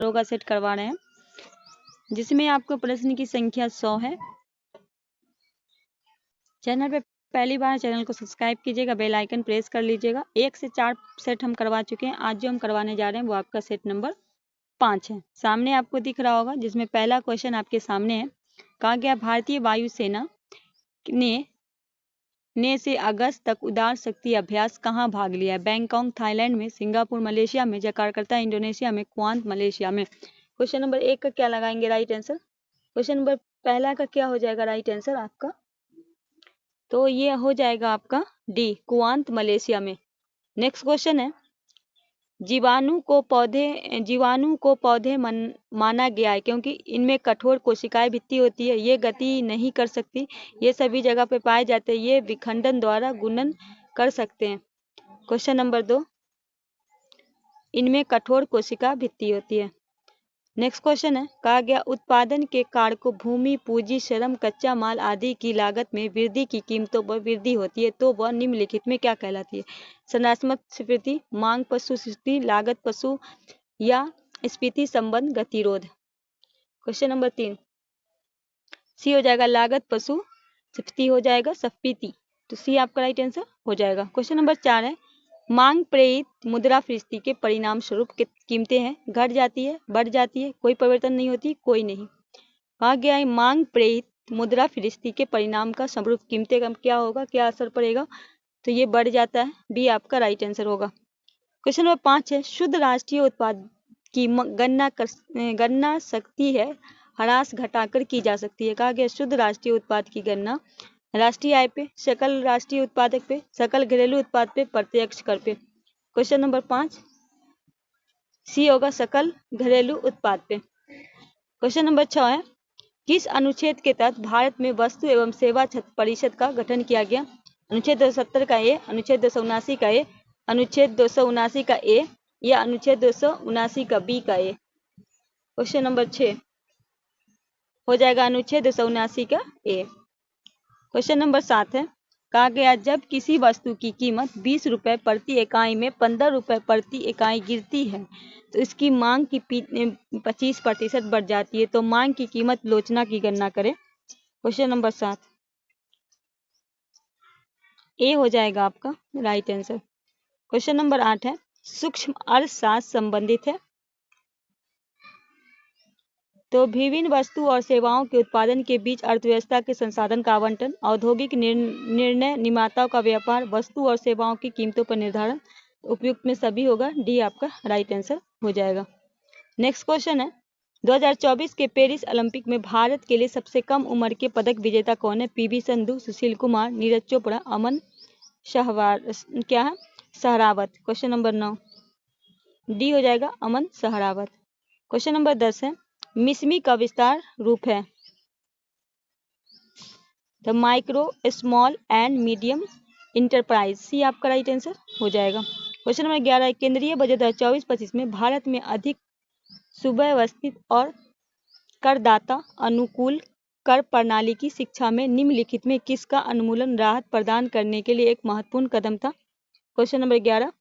दरोगा सेट करवा रहे हैं, जिसमें आपको प्रश्न की संख्या 100 है। चैनल पे पहली बार, चैनल को सब्सक्राइब कीजिएगा, बेल आइकन प्रेस कर लीजिएगा। 1 से 4 सेट हम करवा चुके हैं। आज जो हम करवाने जा रहे हैं वो आपका सेट नंबर 5 है। सामने आपको दिख रहा होगा, जिसमें पहला क्वेश्चन आपके सामने है। कहा गया भारतीय वायुसेना ने से अगस्त तक उदार शक्ति अभ्यास कहाँ भाग लिया है? बैंकॉक थाईलैंड में, सिंगापुर मलेशिया में, जकार्ता इंडोनेशिया में, क्वांत मलेशिया में। क्वेश्चन नंबर 1 का क्या लगाएंगे राइट आंसर? क्वेश्चन नंबर पहला का क्या हो जाएगा राइट आंसर आपका? तो ये हो जाएगा आपका डी, क्वांत मलेशिया में। नेक्स्ट क्वेश्चन है, जीवाणु को पौधे माना गया है क्योंकि इनमें कठोर कोशिकाएं भित्ति होती है, ये गति नहीं कर सकती, ये सभी जगह पे पाए जाते हैं, ये विखंडन द्वारा गुणन कर सकते हैं। क्वेश्चन नंबर 2, इनमें कठोर कोशिका भित्ति होती है। नेक्स्ट क्वेश्चन है, कहा गया उत्पादन के कारकों भूमि, पूंजी, श्रम, कच्चा माल आदि की लागत में वृद्धि की कीमतों पर वृद्धि होती है तो वह निम्नलिखित में क्या कहलाती है? संरचनात्मक स्फीति, मांग पशु स्फीति, लागत पशु या स्फीति संबंध गतिरोध। क्वेश्चन नंबर 3 सी हो जाएगा, लागत पशु स्फीति हो जाएगा, स्फीति, तो सी आपका राइट आंसर हो जाएगा। क्वेश्चन नंबर 4 है, मांग प्रेरित मुद्रास्फीति के परिणाम स्वरूप कीमतें हैं घट जाती है, बढ़ जाती है, कोई परिवर्तन नहीं होती, कोई नहीं। कहा गया है मांग प्रेरित मुद्रास्फीति के परिणाम का स्वरूप कीमतें का क्या होगा, क्या असर पड़ेगा? तो ये बढ़ जाता है, बी आपका राइट आंसर होगा। क्वेश्चन नंबर 5 है, शुद्ध राष्ट्रीय उत्पाद की गणना सकती है ह्रास घटाकर की जा सकती है। कहा गया शुद्ध राष्ट्रीय उत्पाद की गणना राष्ट्रीय आय पे, सकल राष्ट्रीय उत्पादक पे, सकल घरेलू उत्पाद पे, प्रत्यक्ष कर पे। क्वेश्चन नंबर 5 सी होगा, सकल घरेलू उत्पाद पे। क्वेश्चन नंबर 6 है, किस अनुच्छेद के तहत भारत में वस्तु एवं सेवा परिषद का गठन किया गया? अनुच्छेद 270 का ए, अनुच्छेद 279 का ए, अनुच्छेद 279 का ए या अनुच्छेद 279 का बी का ए? क्वेश्चन नंबर 6 हो जाएगा अनुच्छेद 279 का ए। क्वेश्चन नंबर 7 है, कहा गया जब किसी वस्तु की कीमत 20 रुपए प्रति इकाई में 15 रुपए प्रति इकाई गिरती है तो इसकी मांग की 25% बढ़ जाती है, तो मांग की कीमत लोचना की गणना करें। क्वेश्चन नंबर 7 ए हो जाएगा आपका राइट आंसर। क्वेश्चन नंबर 8 है, सूक्ष्म अर्थशास्त्र संबंधित है तो विभिन्न वस्तु और सेवाओं के उत्पादन के बीच अर्थव्यवस्था के संसाधन का आवंटन, औद्योगिक निर्णय, निर्माताओं का व्यापार, वस्तु और सेवाओं की कीमतों पर निर्धारण, उपयुक्त में सभी होगा, डी आपका राइट आंसर हो जाएगा। नेक्स्ट क्वेश्चन है, 2024 के पेरिस ओलंपिक में भारत के लिए सबसे कम उम्र के पदक विजेता कौन है? पीवी संधू, सुशील कुमार, नीरज चोपड़ा, अमन सहरावत। क्वेश्चन नंबर 9 डी हो जाएगा, अमन सहरावत। क्वेश्चन नंबर 10 है, मिसमी का विस्तार रूप है the micro small and medium enterprise, C आपका राइट आंसर हो जाएगा। क्वेश्चन नंबर 11 है, केंद्रीय बजट 2024-25 में भारत में अधिक सुव्यवस्थित और करदाता अनुकूल कर प्रणाली की शिक्षा में निम्नलिखित में किसका अनुमूलन राहत प्रदान करने के लिए एक महत्वपूर्ण कदम था? क्वेश्चन नंबर 11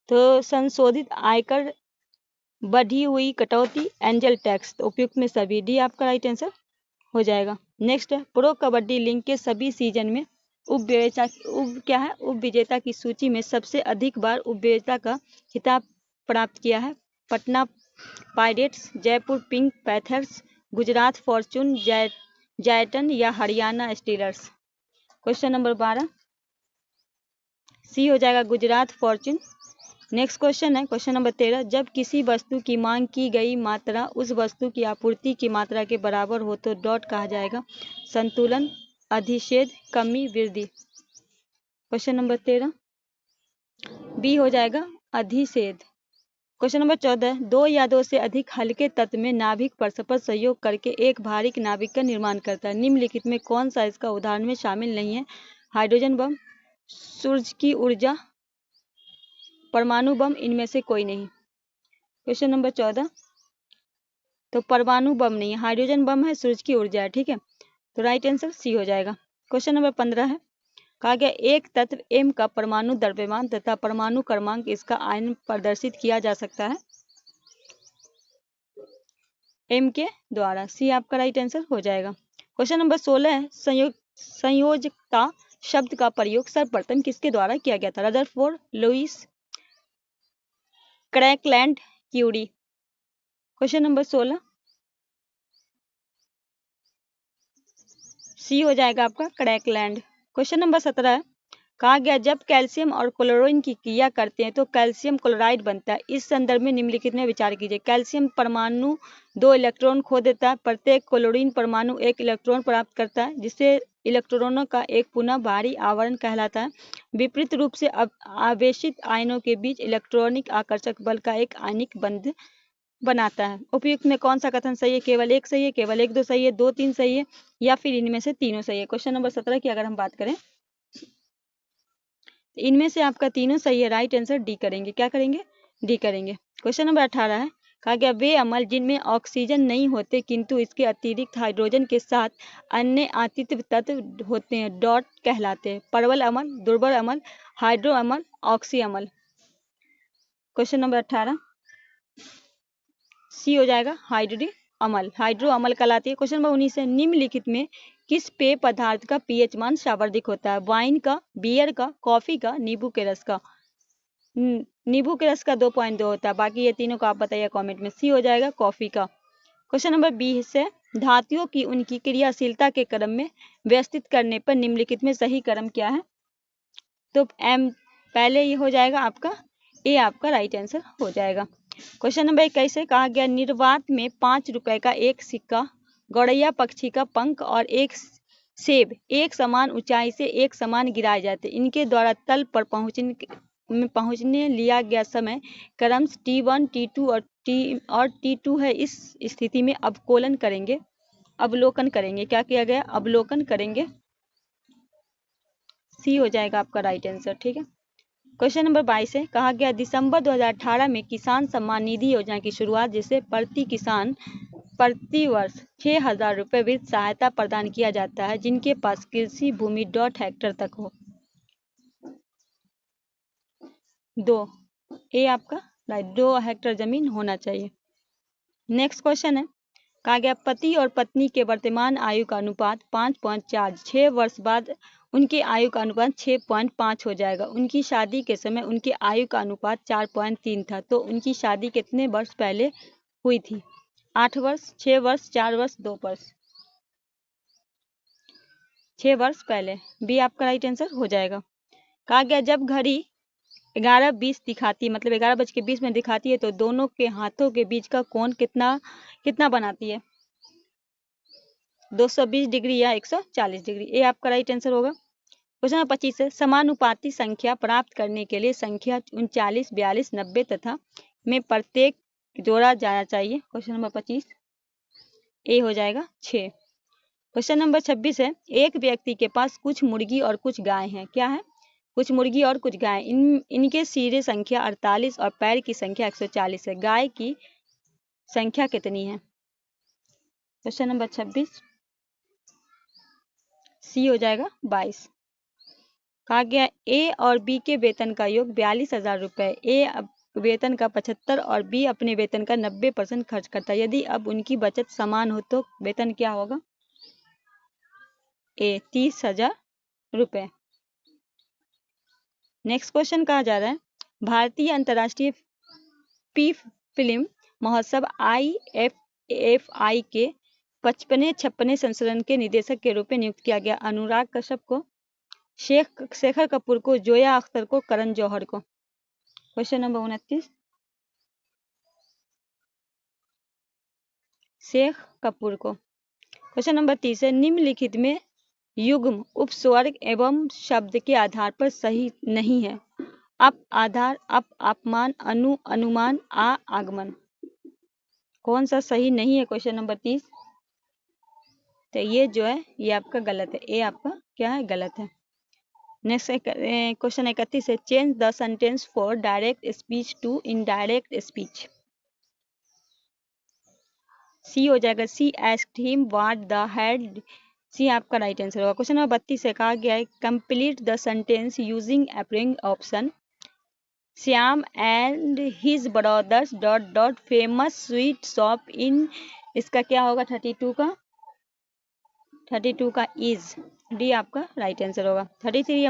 तो संशोधित आयकर, बढ़ी हुई कटौती, एंजल टैक्स, तो उपयुक्त में सभी, डी आपका राइट आंसर हो जाएगा। नेक्स्ट है, प्रो कबड्डी लीग के सभी सीजन में उपविजेता की सूची में सबसे अधिक बार उपविजेता का खिताब प्राप्त किया है? Patna pirates, Jaipur pink panthers, Gujarat Fortune giant या हरियाणा स्टीलर्स? क्वेश्चन नंबर 12 सी हो जाएगा, गुजरात फॉर्चून। नेक्स्ट क्वेश्चन है, क्वेश्चन नंबर 13, जब किसी वस्तु की मांग की गई मात्रा उस वस्तु की आपूर्ति की मात्रा के बराबर हो तो डॉट कहा जाएगा? संतुलन, अधिच्छेद, कमी, वृद्धि? क्वेश्चन नंबर 13 बी हो जाएगा, अधिच्छेद। क्वेश्चन नंबर 14, दो या दो से अधिक हल्के तत्व में नाभिक परस्पर सहयोग करके एक भारी नाभिक का निर्माण करता है, निम्नलिखित में कौन सा इसका उदाहरण में शामिल नहीं है? हाइड्रोजन बम, सूर्य की ऊर्जा, परमाणु बम, इनमें से कोई नहीं। क्वेश्चन नंबर 14 तो परमाणु बम नहीं है, हाइड्रोजन बम है, सूर्य की ऊर्जा है, ठीक है, तो राइट आंसर सी हो जाएगा। क्वेश्चन नंबर 15 है, कहा गया एक तत्व एम का परमाणु द्रव्यमान तथा परमाणु क्रमांक इसका आयन प्रदर्शित किया जा सकता है? एम के द्वारा। सी आपका राइट आंसर हो जाएगा। क्वेश्चन नंबर 16 है, संयोजकता शब्द का प्रयोग सर्वप्रथम किसके द्वारा किया गया था? रदरफोर्ड, लुईस, क्रैकलैंड, क्यूरी। क्वेश्चन नंबर 16 सी हो जाएगा आपका क्रैकलैंड। क्वेश्चन नंबर 17 है, कहा गया जब कैल्शियम और क्लोरीन की क्रिया करते हैं तो कैल्शियम क्लोराइड बनता है। इस संदर्भ में निम्नलिखित में विचार कीजिए। कैल्शियम परमाणु 2 इलेक्ट्रॉन खो देता है, प्रत्येक क्लोरीन परमाणु 1 इलेक्ट्रॉन प्राप्त करता है, जिससे इलेक्ट्रॉनों का एक पुनः भारी आवरण कहलाता है। विपरीत रूप से आवेशित आयनों के बीच इलेक्ट्रॉनिक आकर्षक बल का एक आयनिक बंध बनाता है। उपयुक्त में कौन सा कथन सही है? केवल एक सही है, केवल एक दो सही है, दो तीन सही है, या फिर इनमें से तीनों सही है। क्वेश्चन नंबर 17 की अगर हम बात करें, इनमें से आपका तीनों सही है, राइट आंसर डी करेंगे। क्या करेंगे? डी करेंगे। क्वेश्चन नंबर 18 है, कहा गया वे अम्ल जिनमें ऑक्सीजन नहीं होते किंतु इसके अतिरिक्त हाइड्रोजन के साथ अन्य आतित्व तत्व होते हैं, डॉट कहलाते हैं। प्रबल अम्ल, दुर्बल अम्ल, हाइड्रो अम्ल, ऑक्सी अम्ल। क्वेश्चन नंबर 18 सी हो जाएगा हाइड्रो अम्ल, हाइड्रो अम्ल कहलाती है। क्वेश्चन नंबर 19 है, निम्नलिखित में किस पेय पदार्थ का पीएच मान सर्वाधिक होता है? वाइन का, बियर का, कॉफी का, नींबू के रस का। नींबू के रस का 2.2 होता है, बाकी ये तीनों का आप बताइए कमेंट में। सी हो जाएगा कॉफी का। क्वेश्चन नंबर 20 है, धातुओं की उनकी क्रियाशीलता के क्रम में व्यवस्थित करने पर निम्नलिखित में सही क्रम क्या है? तो एम पहले ये हो जाएगा आपका ए, आपका राइट आंसर हो जाएगा। क्वेश्चन नंबर 21 है, कहा गया निर्वात में 5 रुपए का एक सिक्का, गौरैया पक्षी का पंख और एक सेब एक समान ऊंचाई से एक समान गिराए जाते, इनके द्वारा तल पर पहुंचने लिया गया समय क्रम T1, T2 और T2 है। इस स्थिति में अवलोकन करेंगे। क्या किया गया? अवलोकन करेंगे। सी हो जाएगा आपका राइट आंसर। ठीक है। क्वेश्चन नंबर 22 है, कहा गया दिसंबर 2018 में किसान सम्मान निधि योजना की शुरुआत, जिसे प्रति किसान प्रति वर्ष 6,000 रुपये वित्त सहायता प्रदान किया जाता है जिनके पास कृषि भूमि हेक्टेयर तक हो। 2 ए आपका राइट, 2 हेक्टेयर जमीन होना चाहिए। नेक्स्ट क्वेश्चन है, कहा गया पति और पत्नी के वर्तमान आयु का अनुपात 5.4, 6 वर्ष बाद उनके आयु का अनुपात 6.5 हो जाएगा। उनकी शादी के समय उनके आयु का अनुपात 4.3 था, तो उनकी शादी कितने वर्ष पहले हुई थी? 8 वर्ष, 6 वर्ष, 4 वर्ष, 2 वर्ष। 6 वर्ष पहले, बी आपका राइट आंसर हो जाएगा। कहा गया जब घड़ी 11:20 दिखाती है, मतलब 11:20 में दिखाती है, तो दोनों के हाथों के बीच का कोण कितना बनाती है? 220 डिग्री या 140 डिग्री। ए आपका राइट आंसर होगा। क्वेश्चन नंबर 25 है, समानुपाती संख्या प्राप्त करने के लिए संख्या 39, 42, 90 तथा में प्रत्येक जोड़ा जाना चाहिए। क्वेश्चन नंबर 25 ए हो जाएगा 6। क्वेश्चन नंबर 26 है, एक व्यक्ति के पास कुछ मुर्गी और कुछ गाय हैं। क्या है? कुछ मुर्गी और कुछ गाय। इनके सिरे संख्या 48 और पैर की संख्या 140 है। गाय की संख्या कितनी है? क्वेश्चन नंबर 26 सी हो जाएगा 22। कहा गया ए और बी के वेतन का योग 42,000 रुपये। ए वेतन का 75 और बी अपने वेतन का 90% खर्च करता है। यदि अब उनकी बचत समान हो तो वेतन क्या होगा? ए 30,000 रुपये। नेक्स्ट क्वेश्चन कहा जा रहा है, भारतीय अंतर्राष्ट्रीय फिल्म महोत्सव IFFI के 55वें संस्करण के निदेशक के रूप में नियुक्त किया गया। अनुराग कश्यप को, शेखर कपूर को, जोया अख्तर को, करण जौहर को। क्वेश्चन नंबर 29 शेख कपूर को। क्वेश्चन नंबर 30 है, निम्नलिखित में युग्म उपस्वर्ग एवं शब्द के आधार पर सही नहीं है। अप आधार, अप अपमान, अनुमान, आगमन। कौन सा सही नहीं है? क्वेश्चन नंबर 30 तो ये जो है ये आपका गलत है। ए आपका क्या है? गलत है। नेक्स्ट क्वेश्चन 31 है, change the sentence for direct speech to indirect speech. C हो जाएगा, C asked him what the head. C आपका राइट आंसर होगा। क्वेश्चन नंबर 32 से कहा गया है, कंप्लीट द सेंटेंस यूजिंग अप्रोइंग option. Shyam and his brothers famous sweet shop in इसका क्या होगा 32 का इज, डी आपका राइट आंसर होगा। 33 है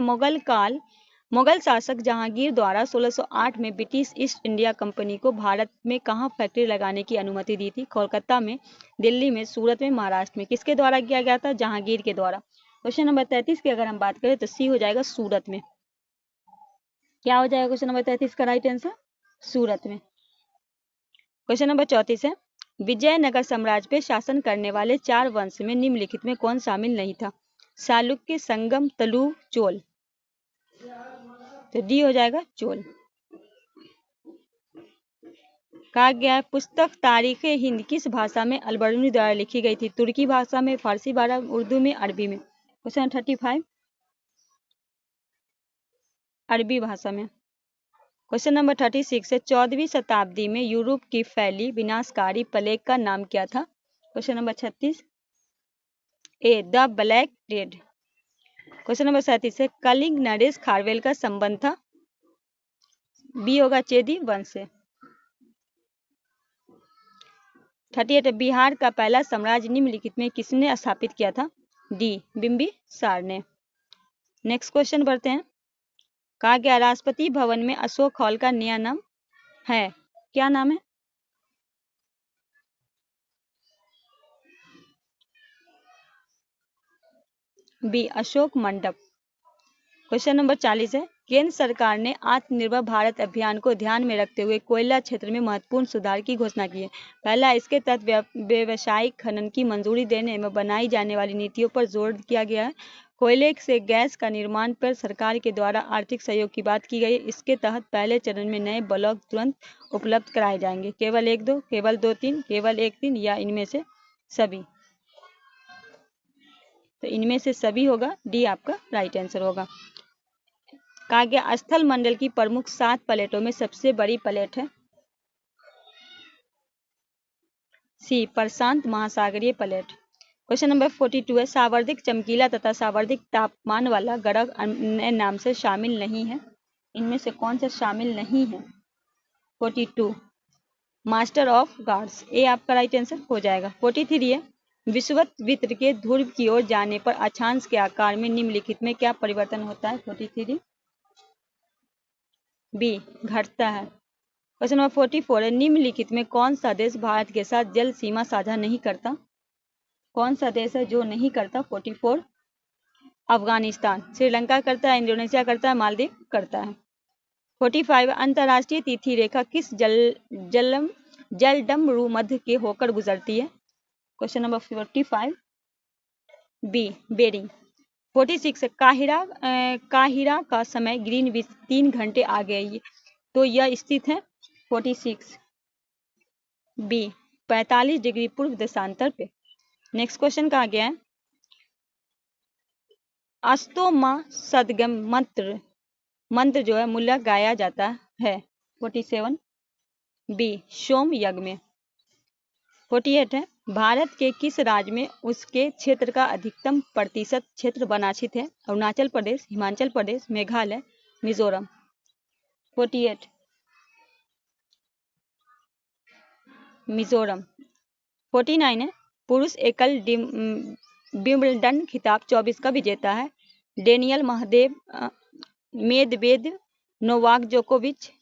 मुगल शासक जहांगीर द्वारा 1608 में ब्रिटिश ईस्ट इंडिया कंपनी को भारत में कहाँ फैक्ट्री लगाने की अनुमति दी थी? कोलकाता में, दिल्ली में, सूरत में, महाराष्ट्र में। किसके द्वारा किया गया था? जहांगीर के द्वारा। क्वेश्चन नंबर 33 की अगर हम बात करें तो सी हो जाएगा सूरत में। क्या हो जाएगा क्वेश्चन नंबर 33 का राइट आंसर? सूरत में। क्वेश्चन नंबर 34 है विजयनगर साम्राज्य पे शासन करने वाले 4 वंश में निम्नलिखित में कौन शामिल नहीं था? चालुक्य, संगम, तलुव, चोल। तो डी हो जाएगा चोल। कहा गया है पुस्तक तारीख हिंद किस भाषा में अलबरूनी द्वारा लिखी गई थी? तुर्की भाषा में, फारसी भाषा, उर्दू में, अरबी में। क्वेश्चन 35 अरबी भाषा में। क्वेश्चन नंबर 36 है 14वीं शताब्दी में यूरोप की फैली विनाशकारी प्लेग का नाम क्या था? Question number 36 A the black death. Question number 37 है कलिंग नरेश खारवेल का संबंध था? बी होगा चेदी वंश से। 38 बिहार का पहला साम्राज्य निम्नलिखित में किसने स्थापित किया था? डी बिंबिसार ने। नेक्स्ट क्वेश्चन बढ़ते हैं। कहा गया राष्ट्रपति भवन में अशोक हॉल का नया नाम है, क्या नाम है? बी अशोक मंडप। क्वेश्चन नंबर 40 है केंद्र सरकार ने आत्मनिर्भर भारत अभियान को ध्यान में रखते हुए कोयला क्षेत्र में महत्वपूर्ण सुधार की घोषणा की है। पहला, इसके तहत व्यावसायिक खनन की मंजूरी देने में बनाई जाने वाली नीतियों पर जोर किया गया है। कोयले से गैस का निर्माण पर सरकार के द्वारा आर्थिक सहयोग की बात की गई। इसके तहत पहले चरण में नए ब्लॉक तुरंत उपलब्ध कराए जाएंगे। केवल 1-2, केवल 2-3, केवल 1-3 या इनमें से सभी? तो इनमें से सभी होगा, डी आपका राइट आंसर होगा। कहा गया स्थल मंडल की प्रमुख 7 प्लेटों में सबसे बड़ी प्लेट है? सी प्रशांत महासागरीय प्लेट। क्वेश्चन नंबर 42 है सावर्धिक चमकीला तथा सावर्धिक तापमान वाला ग्रह अन्य नाम से शामिल नहीं है। इनमें से कौन सा शामिल नहीं है? 42 मास्टर ऑफ गॉड्स, ए आपका राइट आंसर हो जाएगा। 43 है विषुवत के ध्रुव की ओर जाने पर अक्षांश के आकार में निम्नलिखित में क्या परिवर्तन होता है? 43 बी घटता है। क्वेश्चन नंबर 44 है निम्नलिखित में कौन सा देश भारत के साथ जल सीमा साझा नहीं करता? कौन सा देश है जो नहीं करता? 44 अफगानिस्तान। श्रीलंका करता है, इंडोनेशिया करता है, मालदीव करता है। 45 अंतर्राष्ट्रीय तिथि रेखा किस जलडमरू मध्य के होकर गुजरती है? Question number 45 B Bering. 46 काहिरा का समय ग्रीनविच 3 घंटे आगे है, तो यह स्थित है 46 बी 45 डिग्री पूर्व देशांतर पे। नेक्स्ट क्वेश्चन कहा गया है अस्तोमा सदगम मंत्र जो है मूल्य गाया जाता है? 47 बी सोम यज्ञ में। 48 है भारत के किस राज्य में उसके क्षेत्र का अधिकतम प्रतिशत क्षेत्र वनांचित है? अरुणाचल प्रदेश, हिमाचल प्रदेश, मेघालय, मिजोरम। 48 मिजोरम। 49 है पुरुष एकल विंबलडन खिताब 24 का विजेता है? डेनियल मेदवेदेव, नोवाक जोकोविच,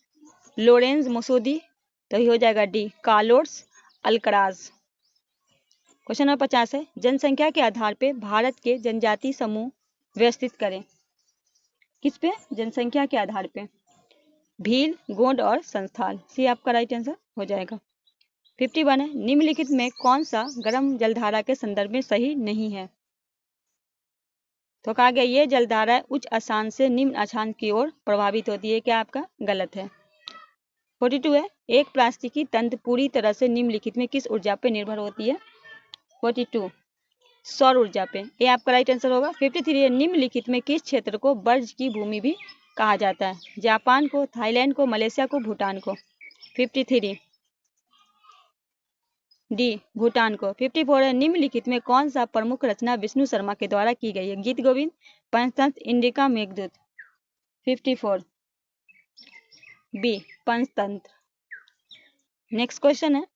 लोरेंस मसूदी। तो ये हो जाएगा D Carlos Alcaraz. Question number 50 है जनसंख्या के आधार पे भारत के जनजाति समूह व्यवस्थित करें। किस पे? जनसंख्या के आधार पे। भील, गोंड और संथाल। सी आपका राइट आंसर हो जाएगा। 51 है निम्नलिखित में कौन सा गर्म जलधारा के संदर्भ में सही नहीं है? तो कहा गया ये जलधारा उच्च अक्षांश से निम्न अक्षांश की ओर प्रभावित होती है। क्या आपका गलत है? 42 है एक प्लास्टिकी तंत्र पूरी तरह से निम्नलिखित में किस ऊर्जा पर निर्भर होती है? 42 सौर ऊर्जा पे। ये आपका राइट आंसर होगा। 53 है निम्नलिखित में किस क्षेत्र को वर्ज की भूमि भी कहा जाता है? जापान को, थाईलैंड को, मलेशिया को, भूटान को। 53 डी भूटान को। 54 है निम्नलिखित में कौन सा प्रमुख रचना विष्णु शर्मा के द्वारा की गई है? Geet Govind, Panchatantra, Indica, Meghdoot. 54 B Panchatantra. Next question है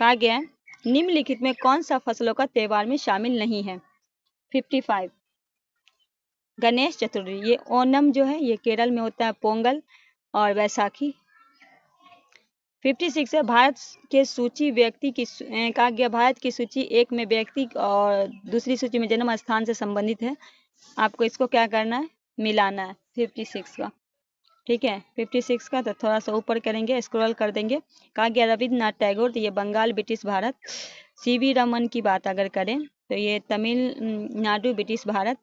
कहा गया है निम्नलिखित में कौन सा फसलों का त्योहार में शामिल नहीं है। 55 गणेश चतुर्थी, ये ओणम जो है ये केरल में होता है, पोंगल और वैसाखी। 56 है भारत के सूची व्यक्ति की कहा गया भारत की सूची एक में व्यक्ति और दूसरी सूची में जन्म स्थान से संबंधित है। आपको इसको क्या करना है, मिलाना है 56 का, ठीक है। 56 का तो थोड़ा सा ऊपर करेंगे, स्क्रॉल कर देंगे। कहा गया रविन्द्रनाथ टैगोर, तो ये बंगाल ब्रिटिश भारत। सीवी रमन की बात अगर करें तो ये Tamil Nadu British Bharat.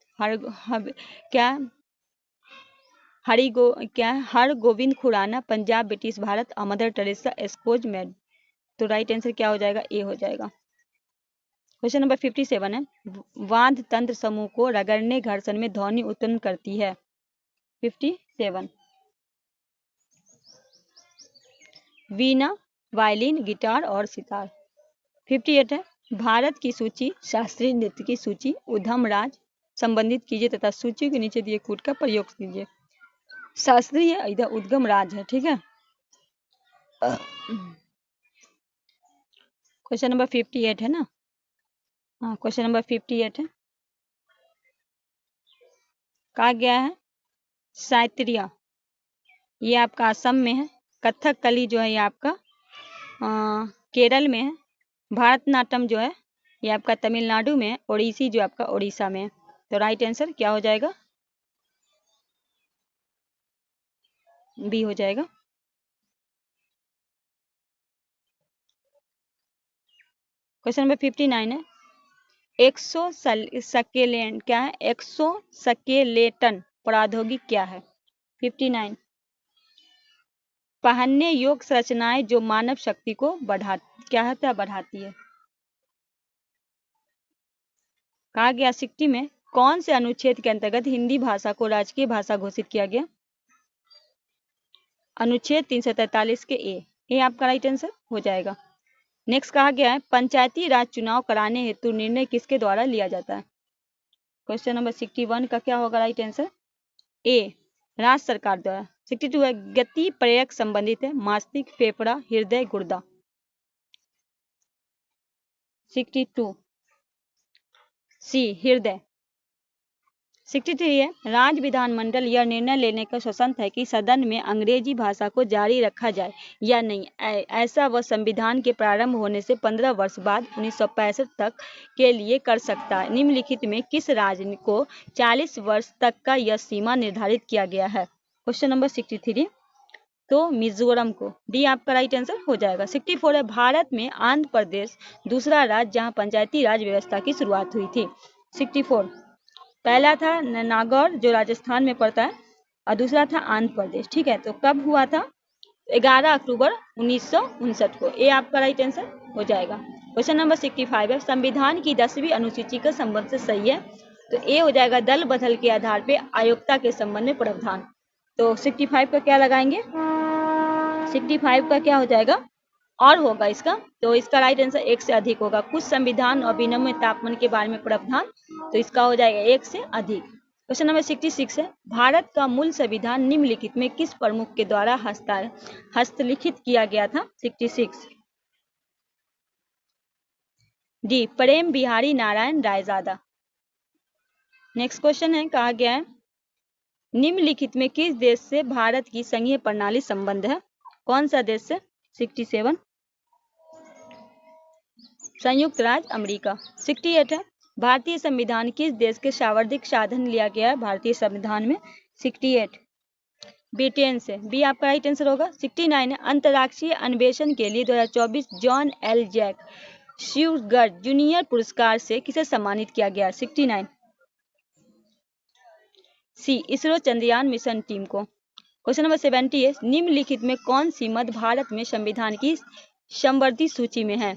Har Gobind Khorana Punjab British Bharat. Mother Teresa स्कोच मेड। तो राइट आंसर क्या हो जाएगा, ए हो जाएगा। क्वेश्चन नंबर 57 है वाद्य तंत्र समूह को रगड़ने घर्षण में ध्वनि उत्पन्न करती है। 57 वीणा, वायलिन, गिटार और सितार। 58 है भारत की सूची शास्त्रीय नृत्य की सूची उधम राज संबंधित कीजिए तथा सूची के नीचे दिए कूट का प्रयोग कीजिए। शास्त्रीय इधर उद्गम राज है, ठीक है। क्वेश्चन नंबर 58 है ना, हाँ क्वेश्चन नंबर 58 है। कहा गया है साइत्रिया, ये आपका असम में है। कथकली जो है ये आपका केरल में है। भारतनाट्यम जो है ये आपका तमिलनाडु में है। ओडिसी जो आपका उड़ीसा में है। तो राइट आंसर क्या हो जाएगा, बी हो जाएगा। क्वेश्चन नंबर 59 है एक्सोस्केलेटन प्रौद्योगिकी क्या है। 59 पहनने योग्य संरचनाएं जो मानव शक्ति को बढ़ाती है। कहा गया 60 में कौन से अनुच्छेद के अंतर्गत हिंदी भाषा को राजकीय भाषा घोषित किया गया। अनुच्छेद 343 के ए आपका राइट आंसर हो जाएगा। नेक्स्ट कहा गया है पंचायती राज चुनाव कराने हेतु निर्णय किसके द्वारा लिया जाता है। क्वेश्चन नंबर 61 का क्या होगा राइट आंसर, ए राज्य सरकार द्वारा। 62 है गति प्रेरक संबंधित है मस्तिष्क, फेफड़ा, हृदय, गुर्दा। 62 सी हृदय। 63 है राज्य विधानमंडल यह निर्णय लेने का स्वतंत्र है कि सदन में अंग्रेजी भाषा को जारी रखा जाए या नहीं। ऐसा वह संविधान के प्रारंभ होने से 15 वर्ष बाद 1965 तक के लिए कर सकता है। निम्नलिखित में किस राज्य को 40 वर्ष तक का यह सीमा निर्धारित किया गया है। क्वेश्चन नंबर 63 तो मिजोरम को। डी आपका राइट आंसर हो जाएगा। 64 है भारत में आंध्र प्रदेश दूसरा राज्य जहां पंचायती राज व्यवस्था की शुरुआत हुई थी। 64 पहला था नागौर जो राजस्थान में पड़ता है और दूसरा था आंध्र प्रदेश, ठीक है। तो कब हुआ था, 11 अक्टूबर 1959 को। ए आपका राइट आंसर हो जाएगा। क्वेश्चन नंबर 65 है संविधान की 10वीं अनुसूची का संबंध से सही है। तो ए हो जाएगा दल बदल के आधार पे आयोक्ता के संबंध में प्रावधान। तो 65 का क्या लगाएंगे, 65 का क्या हो जाएगा और होगा इसका। तो इसका राइट आंसर एक से अधिक होगा। कुछ संविधान और विनिमय तापमान के बारे में प्रावधान, तो इसका हो जाएगा एक से अधिक। क्वेश्चन नंबर 66 है भारत का मूल संविधान निम्नलिखित में किस प्रमुख के द्वारा हस्तलिखित किया गया था। 66 डी प्रेम बिहारी नारायण रायजादा। नेक्स्ट क्वेश्चन है कहा गया है निम्नलिखित में किस देश से भारत की संघीय प्रणाली संबंध है। कौन सा देश से। 67 संयुक्त राज्य अमेरिका। 68 है भारतीय संविधान किस देश के सर्वाधिक साधन लिया गया है भारतीय संविधान में। 68 ब्रिटेन से। बी आपका राइट आंसर होगा। 69 है अंतर्राष्ट्रीय अन्वेषण के लिए 2024 जॉन एल जैक श्यूगर जूनियर पुरस्कार से किसे सम्मानित किया गया। 69 सी इसरो चंद्रयान मिशन टीम को। क्वेश्चन नंबर 70 है निम्नलिखित में कौन सी मध्य भारत में संविधान की समवर्ती सूची में है।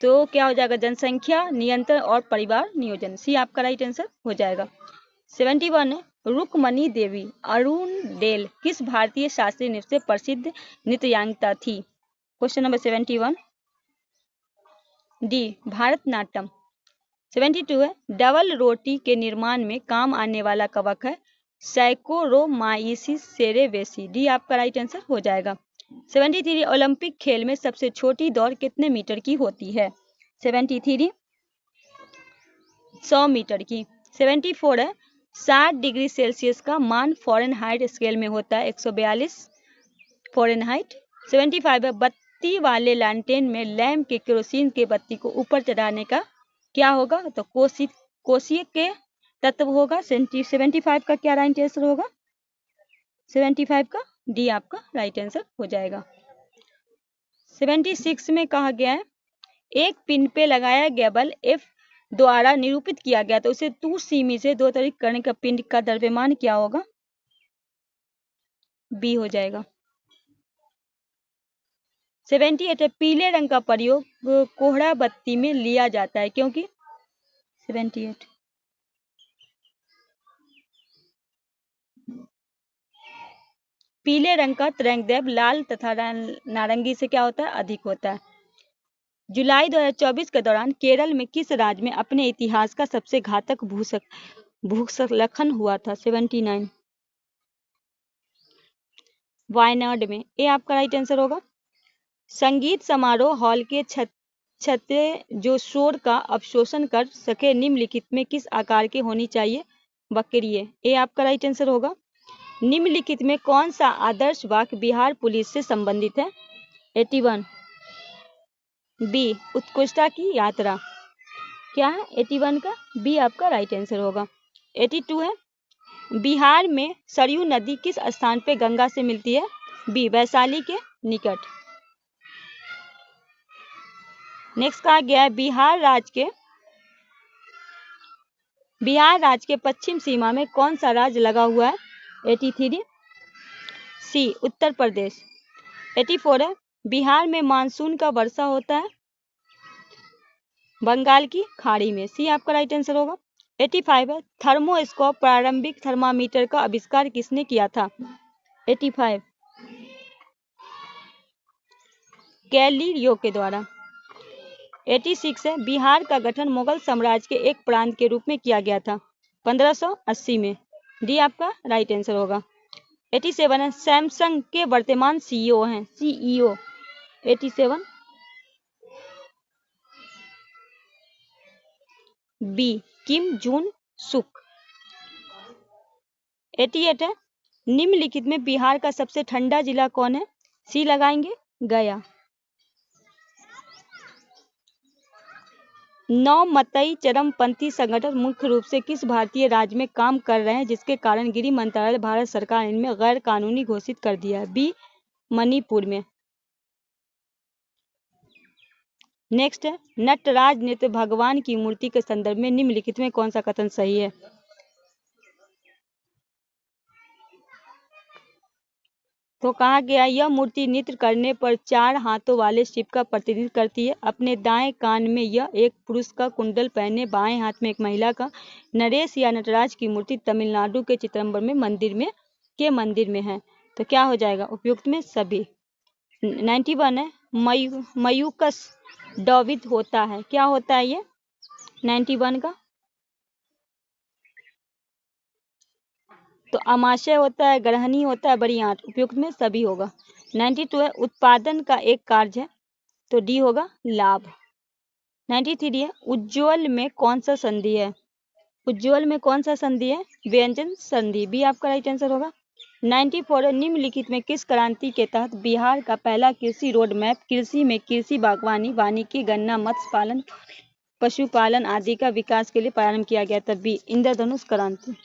तो क्या हो जाएगा जनसंख्या नियंत्रण और परिवार नियोजन। सी आपका राइट आंसर हो जाएगा। 71 है रुक्मणी देवी अरुणडेल किस भारतीय शास्त्रीय नृत्य से प्रसिद्ध नृत्यांगता थी। Question number 71 D Bharatanatyam. 72 है डबल रोटी के निर्माण में काम आने वाला कवक है सैकोरोमाइसिस सेरेवेसी। डी आपका राइट आंसर हो जाएगा। 73 ओलंपिक खेल में सबसे छोटी दौड़ कितने मीटर की होती है? 73 100 मीटर की। 74 है 60 डिग्री सेल्सियस का मान फ़ारेनहाइट स्केल में होता है 142 फ़ारेनहाइट। 75 है बत्ती वाले लैंटेन में लैंप के केरोसिन के बत्ती को ऊपर चढ़ाने का क्या होगा? तो कोशीय के तत्व होगा। 75 का क्या राइट आंसर होगा? 75 का डी आपका राइट आंसर हो जाएगा। 76 में कहा गया है एक पिन पे लगाया गया बल F द्वारा निरूपित किया गया तो उसे 2 सेमी से 2 त्वरित करने का पिंड का द्रव्यमान क्या होगा? बी हो जाएगा। 78 है पीले रंग का प्रयोग कोहरा बत्ती में लिया जाता है क्योंकि 78 पीले रंग का तरंगदैर्घ्य लाल तथा नारंगी से क्या होता है? अधिक होता है। जुलाई 2024 के दौरान केरल में किस राज्य में अपने इतिहास का सबसे घातक भूस्खलन हुआ था? 79 वायनाड में। ये आपका राइट आंसर होगा। संगीत समारोह हॉल के छतें जो शोर का अवशोषण कर सके निम्नलिखित में किस आकार के होनी चाहिए? वक्रीय। ये आपका राइट आंसर होगा। निम्नलिखित में कौन सा आदर्श वाक्य बिहार पुलिस से संबंधित है? 81 बी उत्कृष्टता की यात्रा। क्या है 81 का? बी आपका राइट आंसर होगा। 82 है बिहार में सरयू नदी किस स्थान पे गंगा से मिलती है? बी वैशाली के निकट। नेक्स्ट कहा गया है बिहार राज्य के पश्चिम सीमा में कौन सा राज्य लगा हुआ है? 83 सी उत्तर प्रदेश। 84 है बिहार में मानसून का वर्षा होता है बंगाल की खाड़ी में। सी आपका राइट आंसर होगा। 85 है थर्मोस्कोप प्रारंभिक थर्मामीटर का आविष्कार किसने किया था? 85 गैलीलियो के द्वारा। 86 है बिहार का गठन मुगल साम्राज्य के एक प्रांत के रूप में किया गया था 1580 में। डी आपका राइट आंसर होगा। 87 है सैमसंग के वर्तमान सीईओ हैं। सीईओ 87 बी किम जून सुक। 88 है निम्नलिखित में बिहार का सबसे ठंडा जिला कौन है? सी लगाएंगे गया। 9 मतई चरमपंथी संगठन मुख्य रूप से किस भारतीय राज्य में काम कर रहे हैं जिसके कारण गृह मंत्रालय भारत सरकार ने इनमें गैर कानूनी घोषित कर दिया है? बी मणिपुर में। नेक्स्ट है नटराज नृत्य भगवान की मूर्ति के संदर्भ में निम्नलिखित में कौन सा कथन सही है? तो कहा गया यह मूर्ति नृत्य करने पर 4 हाथों वाले शिव का प्रतिनिधित्व करती है। अपने दाएं कान में यह एक पुरुष का कुंडल पहने बाएं हाथ में एक महिला का। नरेश या नटराज की मूर्ति तमिलनाडु के चिदम्बरम में मंदिर में है। तो क्या हो जाएगा उपयुक्त में सभी। 91 है मयूकस डॉवित होता है। क्या होता है ये? 91 का तो अमाशय होता है, ग्रहणी होता है, बड़ी आंट। उपयुक्त में सभी होगा। 92 है उत्पादन का एक कार्य है तो डी होगा लाभ। 93 है उज्ज्वल में कौन सा संधि है? उज्ज्वल में कौन सा संधि है? व्यंजन संधि। बी आपका राइट आंसर होगा। 94 है निम्नलिखित में किस क्रांति के तहत बिहार का पहला कृषि रोड मैप कृषि में कृषि बागवानी वानिकी गन्ना मत्स्य पालन पशुपालन आदि का विकास के लिए प्रारंभ किया गया था? बी इंद्रधनुष क्रांति।